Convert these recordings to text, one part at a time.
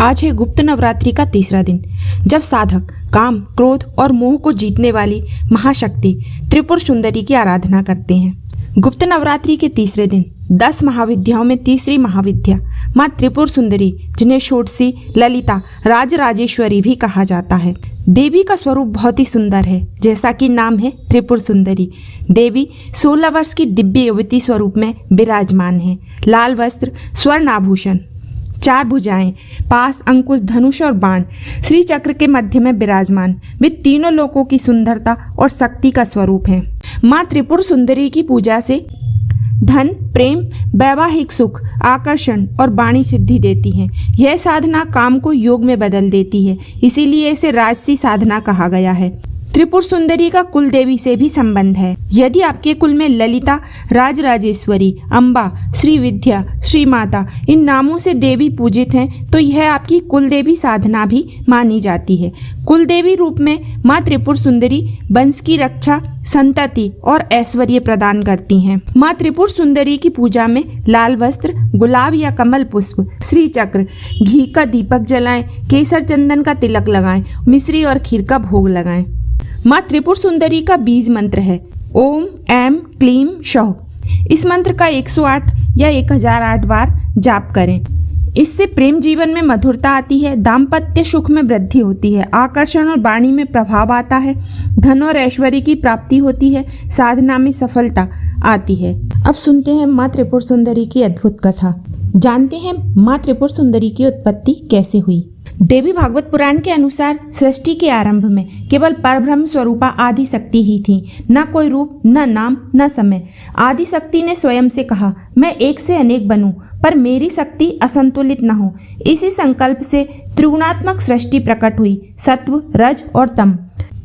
आज है गुप्त नवरात्रि का तीसरा दिन, जब साधक काम, क्रोध और मोह को जीतने वाली महाशक्ति त्रिपुर सुंदरी की आराधना करते हैं। गुप्त नवरात्रि के तीसरे दिन 10 महाविद्याओं में तीसरी महाविद्या माँ त्रिपुर सुंदरी, जिन्हें षोडशी, ललिता, राजराजेश्वरी भी कहा जाता है। देवी का स्वरूप बहुत ही सुंदर है, जैसा कि नाम है त्रिपुर सुंदरी। देवी 16 वर्ष की दिव्य युवती स्वरूप में विराजमान है। लाल वस्त्र, स्वर्ण आभूषण, 4 भुजाएं, पास, अंकुश, धनुष और बाण, श्री चक्र के मध्य में विराजमान वे तीनों लोकों की सुंदरता और शक्ति का स्वरूप है। माँ त्रिपुर सुंदरी की पूजा से धन, प्रेम, वैवाहिक सुख, आकर्षण और वाणी सिद्धि देती है। यह साधना काम को योग में बदल देती है, इसीलिए इसे राजसी साधना कहा गया है। त्रिपुर सुंदरी का कुल देवी से भी संबंध है। यदि आपके कुल में ललिता, राजराजेश्वरी, अम्बा, श्री विद्या, श्री माता इन नामों से देवी पूजित हैं, तो यह आपकी कुल देवी साधना भी मानी जाती है। कुल देवी रूप में माँ त्रिपुर सुंदरी वंश की रक्षा, संतति और ऐश्वर्य प्रदान करती हैं। माँ त्रिपुर सुंदरी की पूजा में लाल वस्त्र, गुलाब या कमल पुष्प, श्री चक्र, घी का दीपक जलाएं, केसर चंदन का तिलक लगाएं, मिश्री और खीर का भोग लगाएं। माँ त्रिपुर सुंदरी का बीज मंत्र है ओम ऐम क्लीम शौः। इस मंत्र का 108 या 1008 बार जाप करें। इससे प्रेम जीवन में मधुरता आती है, दाम्पत्य सुख में वृद्धि होती है, आकर्षण और वाणी में प्रभाव आता है, धन और ऐश्वर्य की प्राप्ति होती है, साधना में सफलता आती है। अब सुनते हैं माँ त्रिपुर सुंदरी की अद्भुत कथा। जानते हैं माँ त्रिपुर सुंदरी की उत्पत्ति कैसे हुई। देवी भागवत पुराण के अनुसार सृष्टि के आरंभ में केवल परब्रह्म स्वरूपा आदि शक्ति ही थी, न कोई रूप, न नाम, न समय। आदि शक्ति ने स्वयं से कहा, मैं एक से अनेक बनूं, पर मेरी शक्ति असंतुलित न हो। इसी संकल्प से त्रिगुणात्मक सृष्टि प्रकट हुई, सत्व, रज और तम।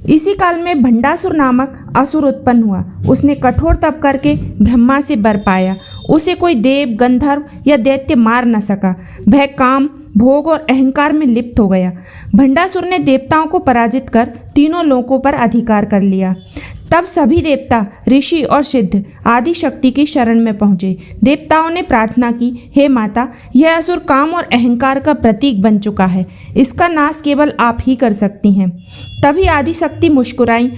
इसी काल में भंडासुर नामक असुर उत्पन्न हुआ। उसने कठोर तप करके ब्रह्मा से वर पाया। उसे कोई देव, गंधर्व या दैत्य मार न सका। वह काम, भोग और अहंकार में लिप्त हो गया। भंडासुर ने देवताओं को पराजित कर तीनों लोकों पर अधिकार कर लिया। तब सभी देवता, ऋषि और सिद्ध आदि शक्ति की शरण में पहुंचे। देवताओं ने प्रार्थना की, हे माता, यह असुर काम और अहंकार का प्रतीक बन चुका है, इसका नाश केवल आप ही कर सकती हैं। तभी आदि शक्ति मुस्कुराई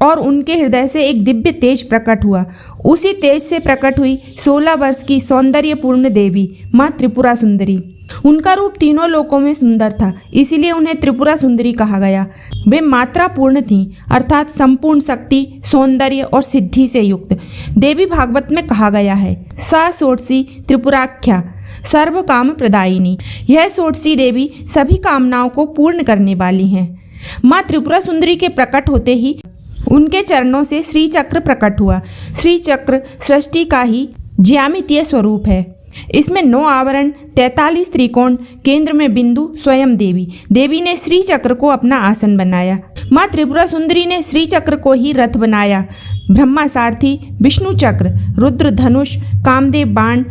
और उनके हृदय से एक दिव्य तेज प्रकट हुआ। उसी तेज से प्रकट हुई 16 वर्ष की सौंदर्यपूर्ण देवी माँ त्रिपुरा सुंदरी। उनका रूप तीनों लोकों में सुंदर था, इसीलिए उन्हें त्रिपुरा सुंदरी कहा गया। वे मात्रा पूर्ण थीं, अर्थात संपूर्ण शक्ति, सौंदर्य और सिद्धि से युक्त। देवी भागवत में कहा गया है, सा षोडशी त्रिपुराख्या सर्व काम प्रदायिनी। यह षोडशी देवी सभी कामनाओं को पूर्ण करने वाली हैं। माँ त्रिपुरा सुंदरी के प्रकट होते ही उनके चरणों से श्री चक्र प्रकट हुआ। श्री चक्र सृष्टि का ही ज्यामितीय स्वरूप है। इसमें 9 आवरण, 43 त्रिकोण, केंद्र में बिंदु, स्वयं देवी। देवी ने श्री चक्र को अपना आसन बनाया। माँ त्रिपुरा सुंदरी ने श्री चक्र को ही रथ बनाया। ब्रह्मा सारथी, विष्णु चक्र, रुद्र धनुष, कामदेव बाण।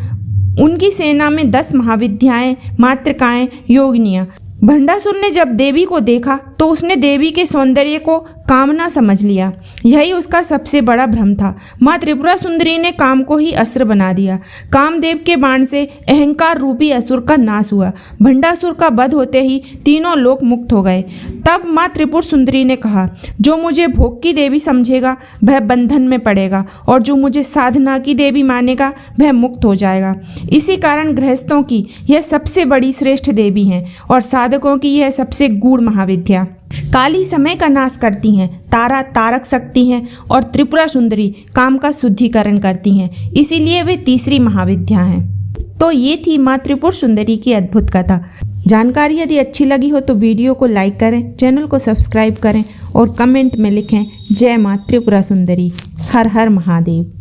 उनकी सेना में 10 महाविद्याएं, मातृकाएं, योगिनियां। भंडासुर ने जब देवी को देखा तो उसने देवी के सौंदर्य को कामना समझ लिया। यही उसका सबसे बड़ा भ्रम था। माँ त्रिपुरा सुंदरी ने काम को ही अस्त्र बना दिया। कामदेव के बाण से अहंकार रूपी असुर का नाश हुआ। भंडासुर का वध होते ही तीनों लोक मुक्त हो गए। तब माँ त्रिपुर सुंदरी ने कहा, जो मुझे भोग की देवी समझेगा वह बंधन में पड़ेगा, और जो मुझे साधना की देवी मानेगा वह मुक्त हो जाएगा। इसी कारण गृहस्थों की यह सबसे बड़ी श्रेष्ठ देवी हैं और साधकों की यह सबसे गूढ़ महाविद्या। काली समय का नाश करती हैं, तारा तारक शक्ति हैं और त्रिपुरा सुंदरी काम का शुद्धिकरण करती हैं, इसीलिए वे तीसरी महाविद्या हैं। तो ये थी माँ त्रिपुर सुंदरी की अद्भुत कथा। जानकारी यदि अच्छी लगी हो तो वीडियो को लाइक करें, चैनल को सब्सक्राइब करें और कमेंट में लिखें, जय माँ त्रिपुरा सुंदरी। हर हर महादेव।